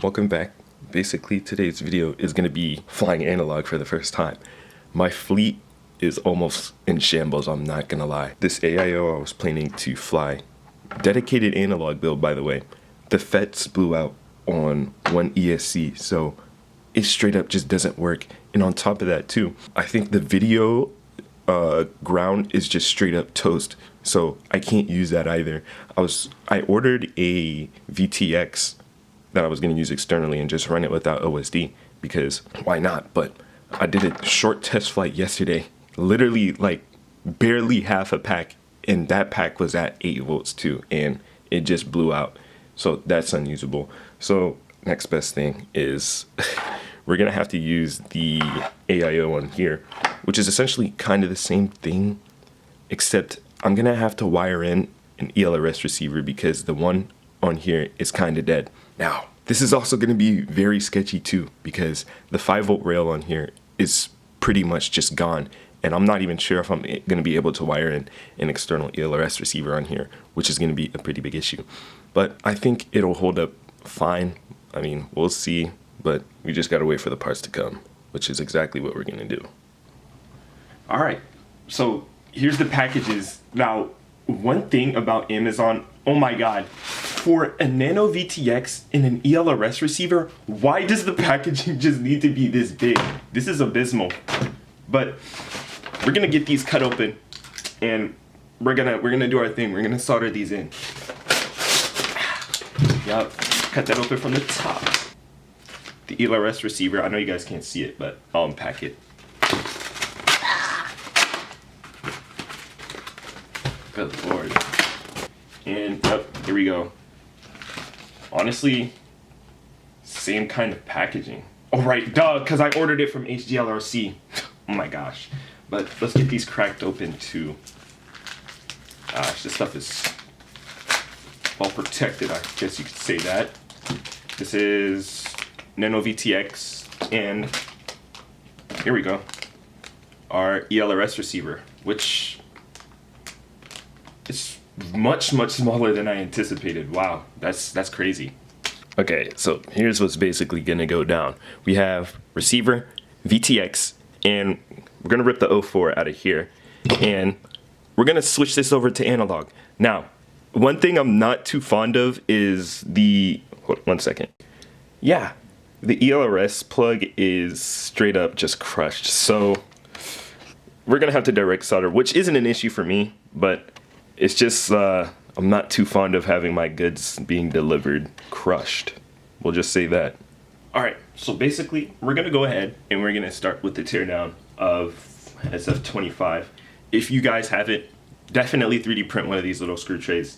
Welcome back. Basically, today's video is going to be flying analog for the first time. My fleet is almost in shambles, I'm not going to lie. This AIO I was planning to fly, dedicated analog build by the way, the FETs blew out on one ESC, so it straight up just doesn't work. And on top of that too, I think the video ground is just straight up toast, so I can't use that either. I ordered a VTX that I was going to use externally and just run it without OSD because why not? But I did a short test flight yesterday, literally like barely half a pack, and that pack was at 8 volts too, and it just blew out. So that's unusable. So next best thing is we're gonna have to use the AIO on here, which is essentially kind of the same thing, except I'm gonna have to wire in an ELRS receiver because the one on here is kind of dead. Now, this is also gonna be very sketchy too because the 5-volt rail on here is pretty much just gone, and I'm not even sure if I'm gonna be able to wire in an external ELRS receiver on here, which is gonna be a pretty big issue. But I think it'll hold up fine. I mean, we'll see, but we just gotta wait for the parts to come, which is exactly what we're gonna do. All right, so here's the packages. Now, one thing about Amazon, oh my God, for a Nano VTX and an ELRS receiver, why does the packaging just need to be this big? This is abysmal. But we're gonna get these cut open and we're gonna do our thing. We're gonna solder these in. Yup, cut that open from the top. The ELRS receiver, I know you guys can't see it, but I'll unpack it. Good Lord. And yep, here we go. Honestly, same kind of packaging. Oh right, duh, because I ordered it from HDLRC. Oh my gosh. But let's get these cracked open too. Gosh, this stuff is well protected, I guess you could say that. This is Nano VTX, and here we go. Our ELRS receiver, which is much smaller than I anticipated. Wow, that's crazy. Okay, so here's what's basically gonna go down. We have receiver, VTX, and we're gonna rip the 04 out of here, and we're gonna switch this over to analog. Now, one thing I'm not too fond of is the, hold on 1 second. Yeah, the ELRS plug is straight up just crushed. So we're gonna have to direct solder, which isn't an issue for me, but it's just, I'm not too fond of having my goods being delivered crushed. We'll just say that. All right, so basically we're gonna go ahead and we're gonna start with the teardown of SF25. If you guys have it, definitely 3D print one of these little screw trays.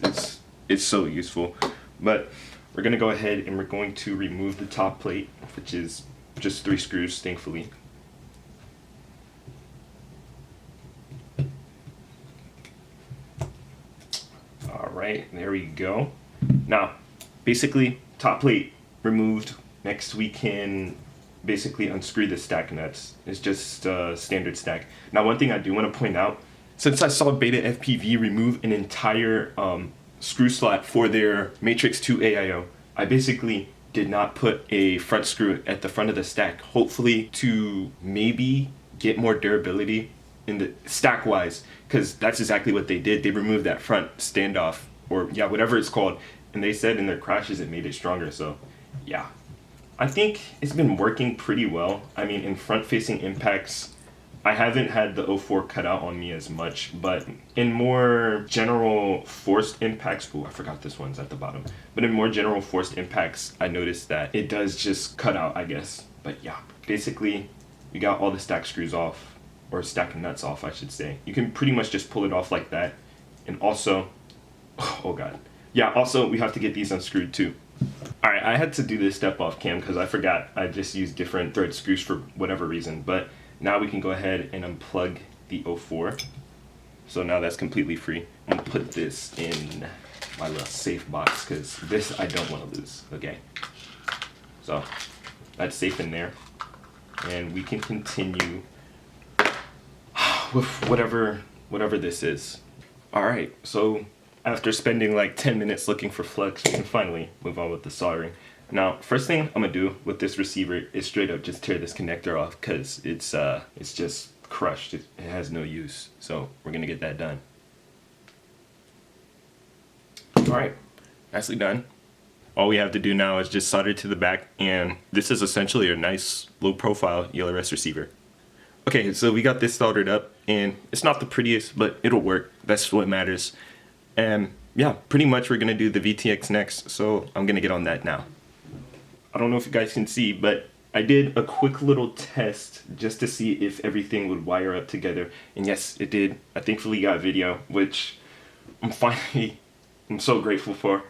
It's so useful. But we're gonna go ahead and we're going to remove the top plate, which is just 3 screws, thankfully. Alright, there we go. Now, basically, top plate removed. Next we can basically unscrew the stack nuts. It's just a standard stack. Now, one thing I do want to point out, since I saw Beta FPV remove an entire screw slot for their Matrix 2 AIO, I basically did not put a front screw at the front of the stack, hopefully to maybe get more durability in the stack wise, because that's exactly what they did. They removed that front standoff, or yeah, whatever it's called, and they said in their crashes it made it stronger. So yeah, I think it's been working pretty well. I mean, in front facing impacts, I haven't had the 04 cut out on me as much, but in more general forced impacts, oh, I forgot this one's at the bottom, but in more general forced impacts, I noticed that it does just cut out, I guess. But yeah, basically we got all the stack screws off, or stack of nuts off, I should say. You can pretty much just pull it off like that. And also, oh God. Yeah, also we have to get these unscrewed too. All right, I had to do this step off cam because I forgot I just used different thread screws for whatever reason, but now we can go ahead and unplug the 04. So now that's completely free. I'm gonna put this in my little safe box because this I don't want to lose, okay? So that's safe in there. And we can continue with whatever this is. All right, so after spending like 10 minutes looking for flux, we can finally move on with the soldering. Now, first thing I'm gonna do with this receiver is straight up just tear this connector off because it's just crushed. It has no use. So we're gonna get that done. All right, nicely done. All we have to do now is just solder to the back, and this is essentially a nice low profile ELRS receiver. Okay, so we got this soldered up, and it's not the prettiest, but it'll work. That's what matters. And yeah, pretty much we're gonna do the VTX next, so I'm gonna get on that now. I don't know if you guys can see, but I did a quick little test just to see if everything would wire up together, and yes, it did. I thankfully got video, which I'm so grateful for.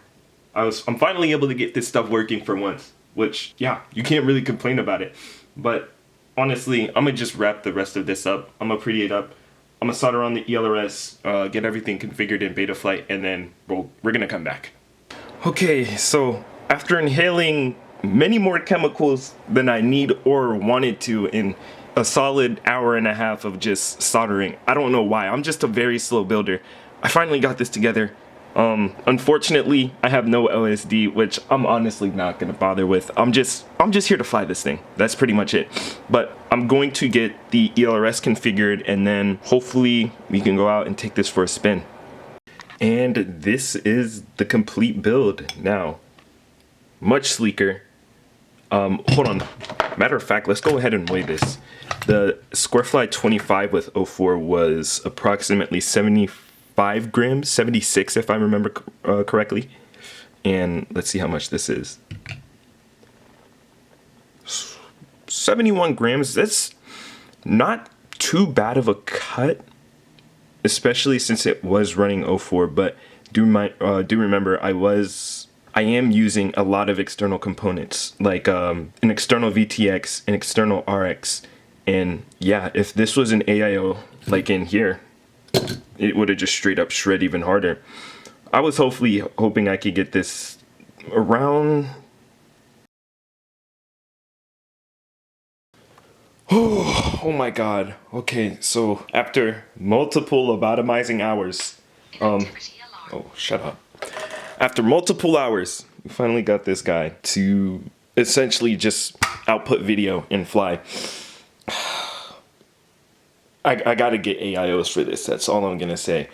I'm finally able to get this stuff working for once, which, yeah, you can't really complain about it. But honestly, I'm gonna just wrap the rest of this up. I'm gonna pretty it up. I'm gonna solder on the ELRS, get everything configured in Betaflight, and then we're gonna come back. Okay, so after inhaling many more chemicals than I need or wanted to in a solid hour and a half of just soldering, I don't know why, I'm just a very slow builder. I finally got this together. Unfortunately, I have no OSD, which I'm honestly not gonna bother with. I'm just here to fly this thing. That's pretty much it. But I'm going to get the ELRS configured, and then hopefully we can go out and take this for a spin. And this is the complete build now. Much sleeker. Hold on. Matter of fact, let's go ahead and weigh this. The Squarefly 25 with 04 was approximately 75 grams, 76 if I remember correctly. And let's see how much this is. 71 grams. That's not too bad of a cut, especially since it was running 04. But do remember I am using a lot of external components, like an external VTX, an external RX, and yeah, if this was an AIO like in here, it would have just straight up shred even harder. I was hoping I could get this around. Oh my god. Okay, so after multiple lobotomizing hours, oh, shut up. After multiple hours, we finally got this guy to essentially just output video and fly. I gotta get AIOs for this, that's all I'm gonna say.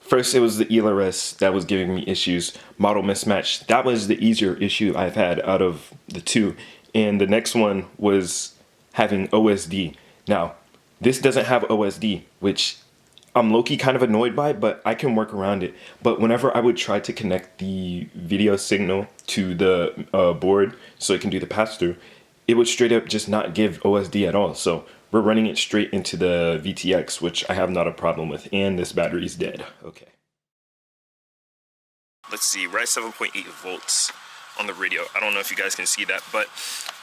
First, it was the ELRS that was giving me issues. Model mismatch, that was the easier issue I've had out of the two. And the next one was having OSD. Now, this doesn't have OSD, which I'm low-key kind of annoyed by, but I can work around it. But whenever I would try to connect the video signal to the board so it can do the pass-through, it would straight up just not give OSD at all. So we're running it straight into the VTX, which I have not a problem with, and this battery's dead. Okay. Let's see, we're at 7.8 volts on the radio. I don't know if you guys can see that, but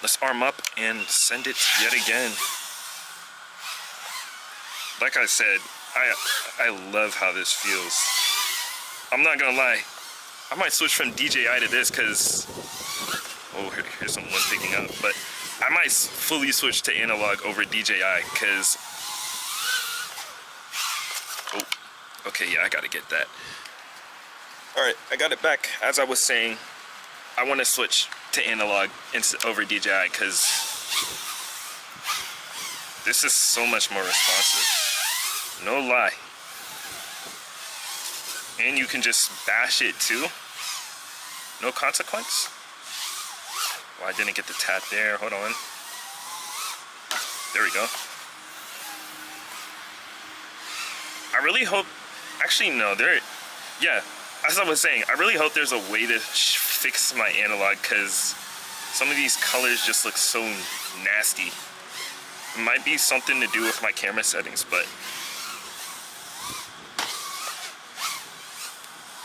let's arm up and send it yet again. Like I said, I love how this feels. I'm not gonna lie, I might switch from DJI to this because, oh, here's someone picking up, but I might fully switch to analog over DJI because, oh, okay, yeah, I gotta get that. All right, I got it back. As I was saying, I want to switch to analog over DJI because this is so much more responsive. No lie. And you can just bash it too. No consequence. Well, I didn't get the tap there. Hold on. There we go. I really hope, actually no, yeah, as I was saying, I really hope there's a way to fix my analog because some of these colors just look so nasty. It might be something to do with my camera settings, but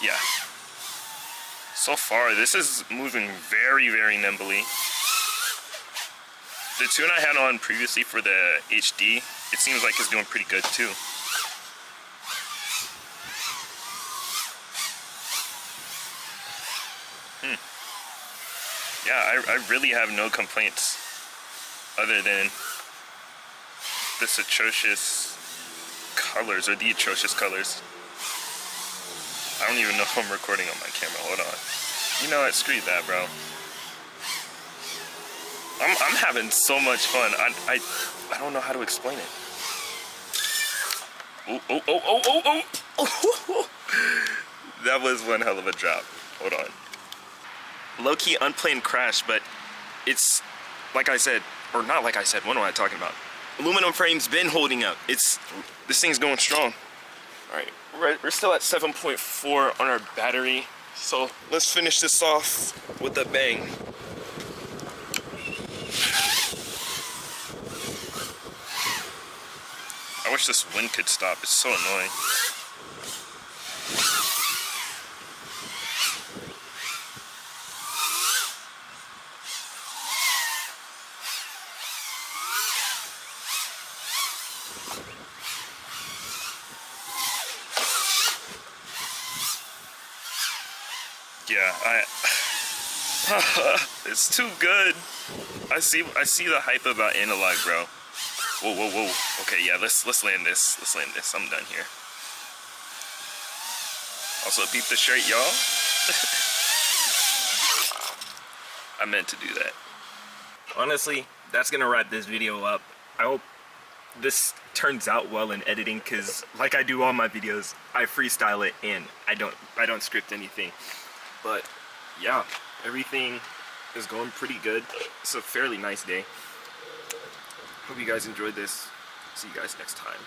yeah. So far, this is moving very, very nimbly. The tune I had on previously for the HD, it seems like it's doing pretty good too. Yeah, I really have no complaints other than this atrocious colors, or the atrocious colors. I don't even know if I'm recording on my camera. Hold on. You know what? Screw that, bro. I'm having so much fun. I don't know how to explain it. Oh. That was one hell of a drop. Hold on. Low-key unplanned crash, but it's like I said, or not like I said, what am I talking about? Aluminum frame's been holding up. This thing's going strong. All right, we're still at 7.4 on our battery. So let's finish this off with a bang. I wish this wind could stop. It's so annoying. Yeah, it's too good. I see the hype about analog, bro. Whoa. Okay, yeah, let's land this. Let's land this. I'm done here. Also, peep the shirt, y'all. I meant to do that. Honestly, that's gonna wrap this video up. I hope this turns out well in editing, because like I do all my videos, I freestyle it and I don't script anything. But yeah, everything is going pretty good. It's a fairly nice day. Hope you guys enjoyed this. See you guys next time.